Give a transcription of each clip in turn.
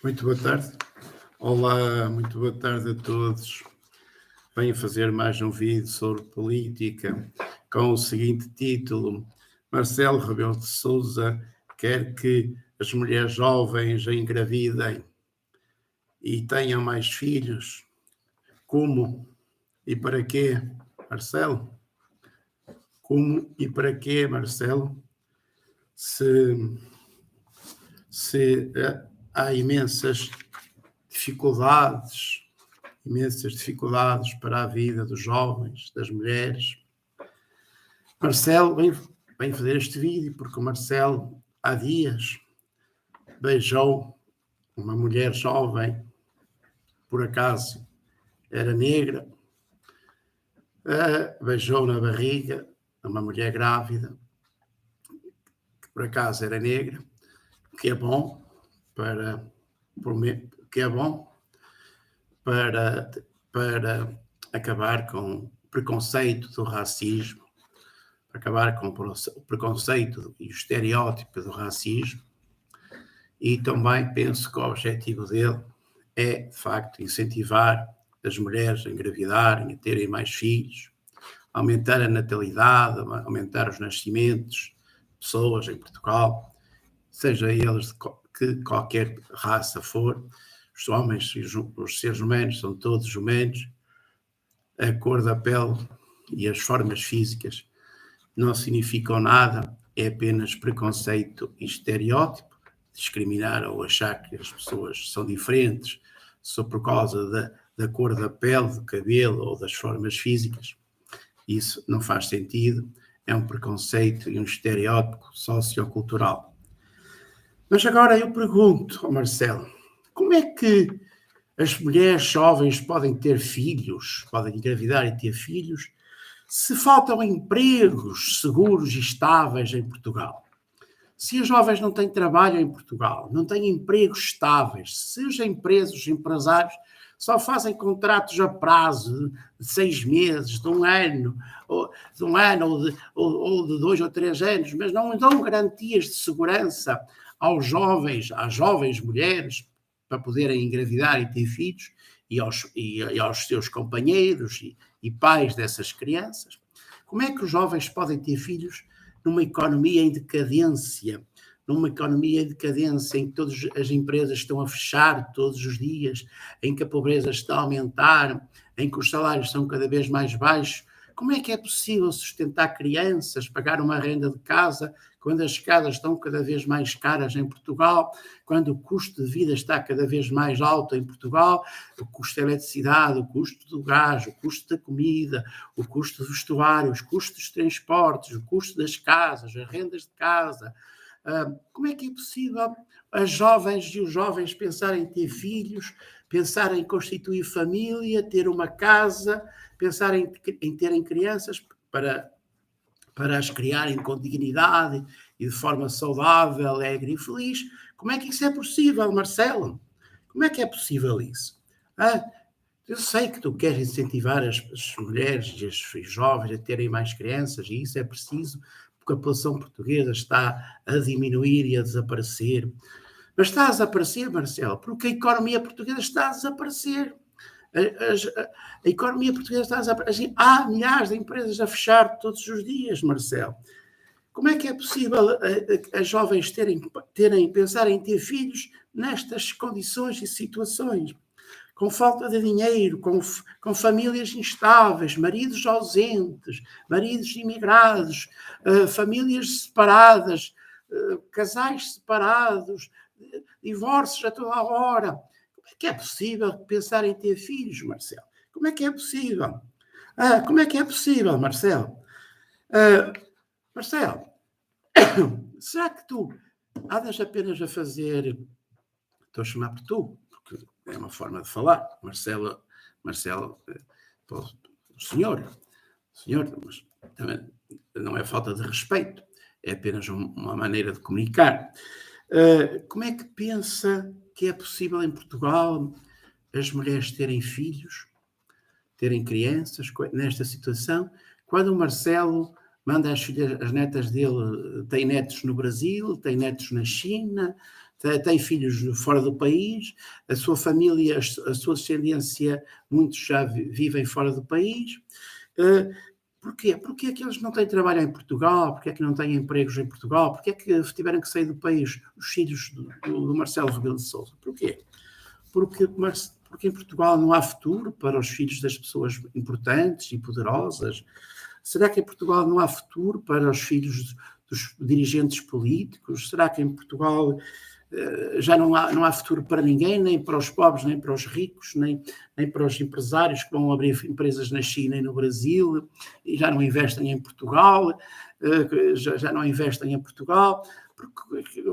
Muito boa tarde. Olá, muito boa tarde a todos. Venho fazer mais um vídeo sobre política com o seguinte título: Marcelo Rebelo de Sousa quer que as mulheres jovens engravidem e tenham mais filhos. Como e para quê, Marcelo? Como e para quê, Marcelo? Se há imensas dificuldades para a vida dos jovens, das mulheres. Marcelo vem fazer este vídeo porque o Marcelo há dias beijou uma mulher jovem, por acaso era negra, beijou na barriga uma mulher grávida, que por acaso era negra, que é bom para acabar com o preconceito do racismo, para acabar com o preconceito e o estereótipo do racismo. E também penso que o objetivo dele é, de facto, incentivar as mulheres a engravidarem, a terem mais filhos, aumentar a natalidade, aumentar os nascimentos de pessoas em Portugal, seja eles de qualquer raça for. Os homens e os seres humanos são todos humanos. A cor da pele e as formas físicas não significam nada, é apenas preconceito e estereótipo, discriminar ou achar que as pessoas são diferentes só por causa da cor da pele, do cabelo ou das formas físicas. Isso não faz sentido, é um preconceito e um estereótipo sociocultural. Mas agora eu pergunto ao Marcelo, como é que as mulheres jovens podem ter filhos, podem engravidar e ter filhos, se faltam empregos seguros e estáveis em Portugal? Se os jovens não têm trabalho em Portugal, não têm empregos estáveis, se os empresários só fazem contratos a prazo de 6 meses, de um ano, ou de 2 ou 3 anos, mas não dão garantias de segurança às jovens mulheres, para poderem engravidar e ter filhos, e aos seus companheiros e pais dessas crianças, como é que os jovens podem ter filhos numa economia em decadência em que todas as empresas estão a fechar todos os dias, em que a pobreza está a aumentar, em que os salários são cada vez mais baixos? Como é que é possível sustentar crianças, pagar uma renda de casa, quando as casas estão cada vez mais caras em Portugal, quando o custo de vida está cada vez mais alto em Portugal, o custo da eletricidade, o custo do gás, o custo da comida, o custo do vestuário, os custos dos transportes, o custo das casas, as rendas de casa? Como é que é possível as jovens e os jovens pensarem em ter filhos, pensarem em constituir família, ter uma casa, pensarem em terem crianças para as criarem com dignidade e de forma saudável, alegre e feliz? Como é que isso é possível, Marcelo? Como é que é possível isso? Eu sei que tu queres incentivar as mulheres e os jovens a terem mais crianças, e isso é preciso, porque a população portuguesa está a diminuir e a desaparecer. Mas está a desaparecer, Marcelo, porque a economia portuguesa está a desaparecer. A economia portuguesa está a desaparecer. Há milhares de empresas a fechar todos os dias, Marcelo. Como é que é possível as jovens pensarem em ter filhos nestas condições e situações? Com falta de dinheiro, com famílias instáveis, maridos ausentes, maridos imigrados, famílias separadas, casais separados, divórcios a toda a hora. Como é que é possível pensar em ter filhos, Marcelo? Como é que é possível? Como é que é possível, Marcelo? Marcelo, será que tu andas apenas a fazer... Estou a chamar por tu, porque é uma forma de falar. Marcelo, o senhor, mas também não é falta de respeito, é apenas uma maneira de comunicar. Como é que pensa que é possível em Portugal as mulheres terem filhos, terem crianças nesta situação, quando o Marcelo manda as netas dele, tem netos no Brasil, tem netos na China, tem filhos fora do país, a sua família, a sua descendência, muitos já vivem fora do país. Porquê? Porque é que eles não têm trabalho em Portugal? Porque é que não têm empregos em Portugal? Porque é que tiveram que sair do país os filhos do Marcelo Rebelo de Sousa? Porquê? Porque em Portugal não há futuro para os filhos das pessoas importantes e poderosas? Será que em Portugal não há futuro para os filhos dos dirigentes políticos? Será que em Portugal já não há futuro para ninguém, nem para os pobres, nem para os ricos, nem para os empresários que vão abrir empresas na China e no Brasil e já não investem em Portugal, já não investem em Portugal, porque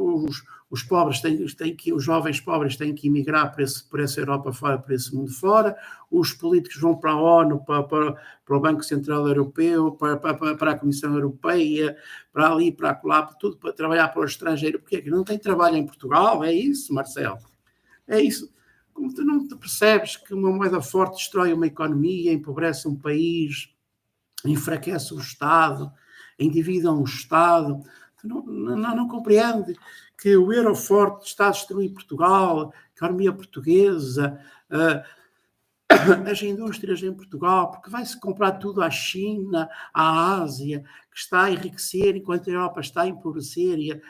os pobres os jovens pobres têm que emigrar por essa Europa fora, por esse mundo fora, os políticos vão para a ONU, para o Banco Central Europeu, para a Comissão Europeia, para ali, para lá, para tudo, para trabalhar para o estrangeiro. Porque é que não tem trabalho em Portugal? É isso, Marcelo? É isso. Como tu não te percebes que uma moeda forte destrói uma economia, empobrece um país, enfraquece o Estado, endivida um Estado? Não compreende que o euro forte está a destruir Portugal, a economia portuguesa, as indústrias em Portugal, porque vai-se comprar tudo à China, à Ásia, que está a enriquecer enquanto a Europa está a empobrecer e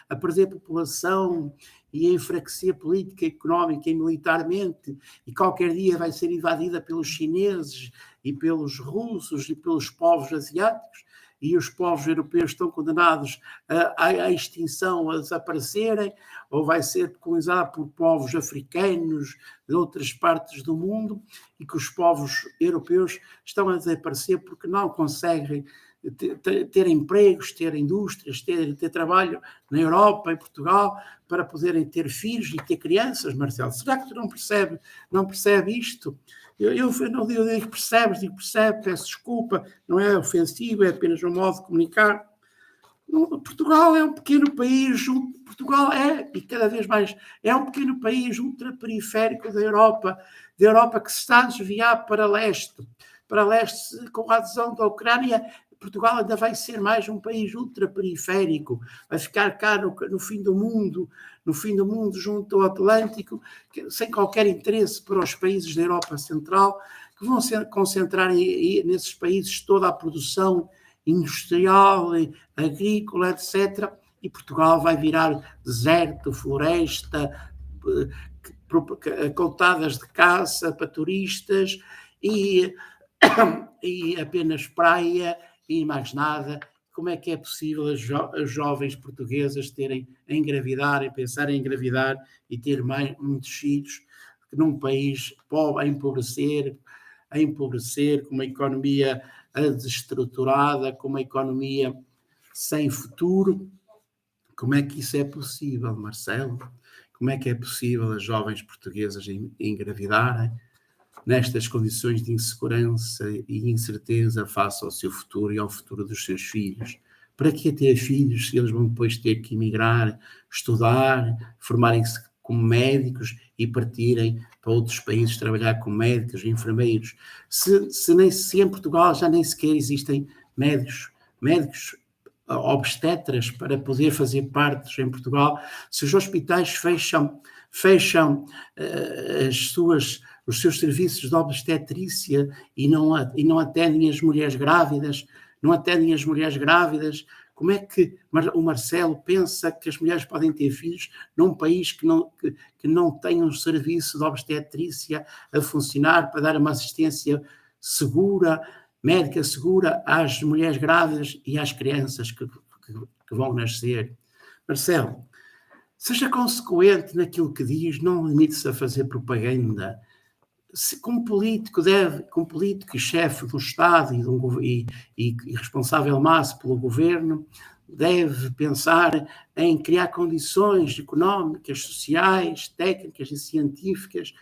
a perder população e a enfraquecer política, económica e militarmente, e qualquer dia vai ser invadida pelos chineses e pelos russos e pelos povos asiáticos, e os povos europeus estão condenados à extinção, a desaparecerem, ou vai ser colonizado por povos africanos de outras partes do mundo, e que os povos europeus estão a desaparecer porque não conseguem ter empregos, ter indústrias, ter trabalho na Europa, em Portugal, para poderem ter filhos e ter crianças, Marcelo. Será que tu não percebe isto? Eu não digo que percebes, digo percebe, peço desculpa, não é ofensivo, é apenas um modo de comunicar. Portugal é um pequeno país, Portugal e cada vez mais, é um pequeno país ultraperiférico da Europa que se está a desviar para leste, com a adesão da Ucrânia. Portugal ainda vai ser mais um país ultraperiférico, vai ficar cá no fim do mundo, junto ao Atlântico, sem qualquer interesse para os países da Europa Central, que vão concentrar nesses países toda a produção industrial, agrícola, etc. E Portugal vai virar deserto, floresta, coutadas de caça para turistas e apenas praia e mais nada. Como é que é possível as jovens portuguesas pensarem em engravidar e ter muitos filhos num país pobre, a empobrecer, com uma economia desestruturada, com uma economia sem futuro? Como é que isso é possível, Marcelo? Como é que é possível as jovens portuguesas engravidarem nestas condições de insegurança e incerteza face ao seu futuro e ao futuro dos seus filhos? Para que ter filhos se eles vão depois ter que emigrar, estudar, formarem-se como médicos e partirem para outros países trabalhar como médicos e enfermeiros? Se em Portugal já nem sequer existem médicos obstetras para poder fazer partos em Portugal, se os hospitais fecham os seus serviços de obstetrícia e não atendem as mulheres grávidas, como é que o Marcelo pensa que as mulheres podem ter filhos num país que não tem um serviço de obstetrícia a funcionar para dar uma assistência segura, médica segura às mulheres grávidas e às crianças que vão nascer? Marcelo, seja consequente naquilo que diz, não limite-se a fazer propaganda. Como político e chefe do Estado e responsável máximo pelo governo, deve pensar em criar condições económicas, sociais, técnicas e científicas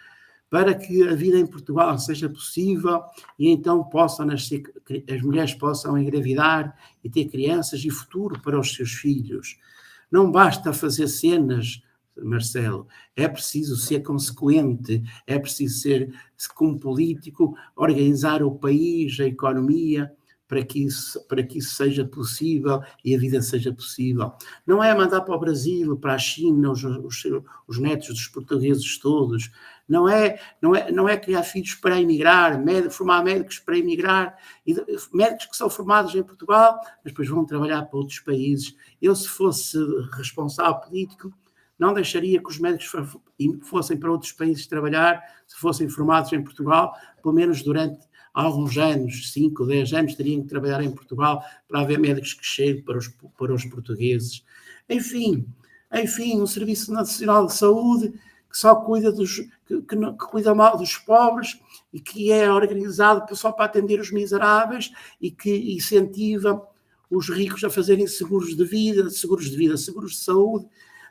para que a vida em Portugal seja possível e então as mulheres possam engravidar e ter crianças e futuro para os seus filhos. Não basta fazer cenas, Marcelo, é preciso ser consequente, é preciso ser, como político, organizar o país, a economia, para que isso seja possível e a vida seja possível. Não é mandar para o Brasil, para a China, os netos dos portugueses todos. Não é criar filhos para emigrar, formar médicos para emigrar, médicos que são formados em Portugal, mas depois vão trabalhar para outros países. Eu, se fosse responsável político, não deixaria que os médicos fossem para outros países trabalhar, se fossem formados em Portugal, pelo menos durante alguns anos, 5, 10 anos, teriam que trabalhar em Portugal para haver médicos que cheguem para os portugueses. Enfim, um Serviço Nacional de Saúde que só cuida que cuida mal dos pobres e que é organizado só para atender os miseráveis e que incentiva os ricos a fazerem seguros de saúde,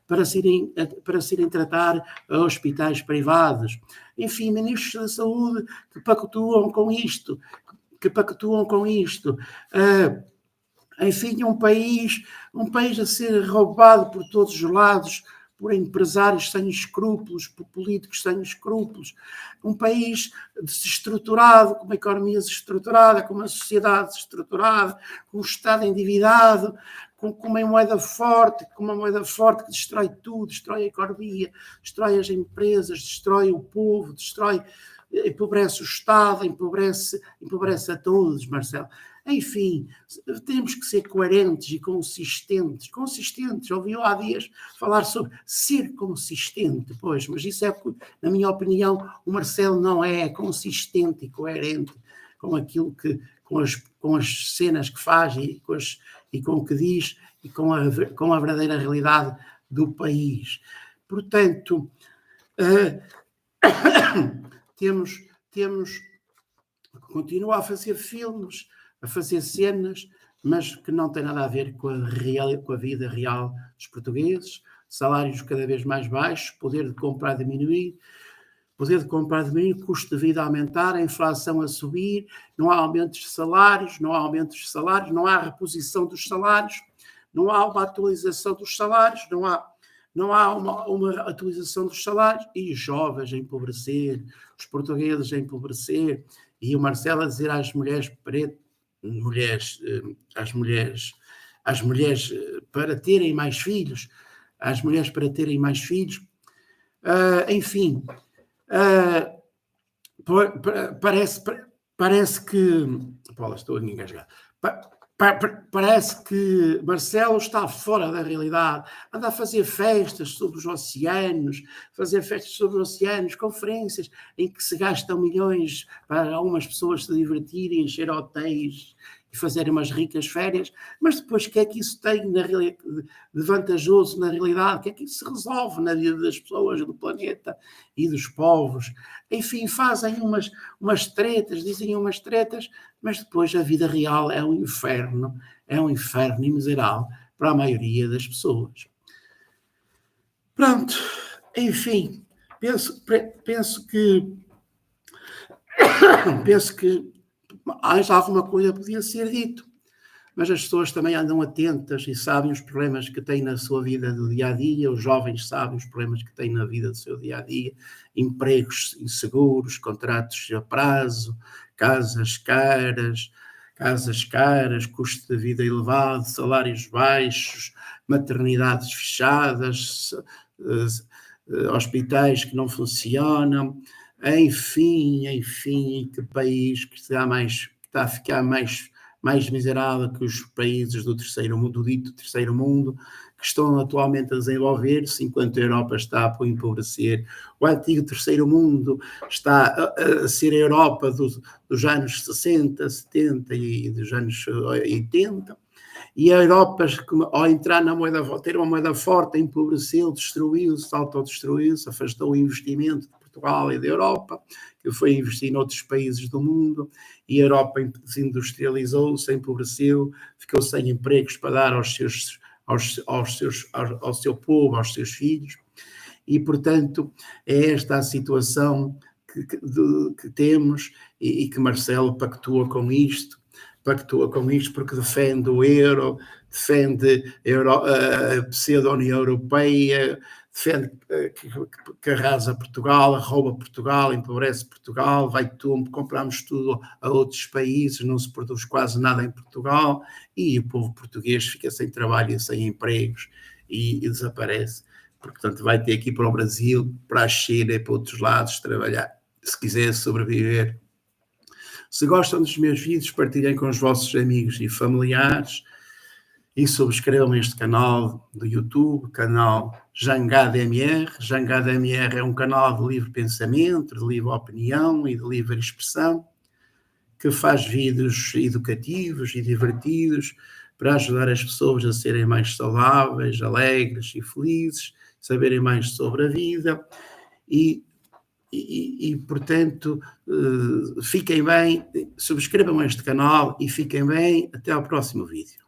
para se irem tratar a hospitais privados. Enfim, ministros da saúde que pactuam com isto. Enfim, um país a ser roubado por todos os lados, por empresários sem escrúpulos, por políticos sem escrúpulos, um país desestruturado, com uma economia desestruturada, com uma sociedade desestruturada, com um Estado endividado, com uma moeda forte que destrói tudo, destrói a economia, destrói as empresas, destrói o povo, empobrece o Estado, empobrece a todos, Marcelo. Enfim, temos que ser coerentes e consistentes. Ouvi há dias falar sobre ser consistente, pois, mas isso na minha opinião, o Marcelo não é consistente e coerente com aquilo com as cenas que faz e com o que diz e com a verdadeira realidade do país. Portanto, continua a fazer filmes, a fazer cenas, mas que não tem nada a ver com a vida real dos portugueses, salários cada vez mais baixos, poder de compra a diminuir, custo de vida a aumentar, a inflação a subir, não há aumentos de salários, não há reposição dos salários, não há uma atualização dos salários, não há uma atualização dos salários, e os jovens a empobrecer, os portugueses a empobrecer, e o Marcelo a dizer às mulheres para terem mais filhos, enfim, parece que... Paula, estou a engasgar. Parece que Marcelo está fora da realidade, anda a fazer festas sobre os oceanos, conferências em que se gastam milhões para algumas pessoas se divertirem, encher hotéis e fazerem umas ricas férias, mas depois o que é que isso tem de vantajoso na realidade? O que é que isso resolve na vida das pessoas, do planeta e dos povos? Enfim, fazem umas tretas, dizem umas tretas, mas depois a vida real é um inferno e miserável para a maioria das pessoas. Pronto, enfim, penso que alguma coisa podia ser dito, mas as pessoas também andam atentas e sabem os problemas que têm na sua vida do dia-a-dia, os jovens sabem os problemas que têm na vida do seu dia-a-dia, empregos inseguros, contratos a prazo, casas caras, custo de vida elevado, salários baixos, maternidades fechadas, hospitais que não funcionam, enfim, que país que está a ficar mais miserável que os países do dito terceiro mundo, que estão atualmente a desenvolver-se, enquanto a Europa está a empobrecer. O antigo terceiro mundo está a ser a Europa dos anos 60, 70 e dos anos 80, e a Europa, ao entrar ter uma moeda forte, empobreceu, destruiu-se, autodestruiu-se, afastou o investimento de Portugal e da Europa, que foi investir noutros países do mundo, e a Europa desindustrializou-se, empobreceu, ficou sem empregos para dar ao seu povo, aos seus filhos, e, portanto, é esta a situação que temos e que Marcelo pactua com isto porque defende o euro, defende a pseudo-União Europeia, defende que arrasa Portugal, rouba Portugal, empobrece Portugal, vai tudo, compramos tudo a outros países, não se produz quase nada em Portugal e o povo português fica sem trabalho e sem empregos e desaparece. Portanto, vai ter que ir para o Brasil, para a China e para outros lados trabalhar, se quiser sobreviver. Se gostam dos meus vídeos, partilhem com os vossos amigos e familiares e subscrevam este canal do YouTube, canal Jangada MR. Jangada MR é um canal de livre pensamento, de livre opinião e de livre expressão, que faz vídeos educativos e divertidos para ajudar as pessoas a serem mais saudáveis, alegres e felizes, saberem mais sobre a vida e portanto, fiquem bem, subscrevam este canal e fiquem bem. Até ao próximo vídeo.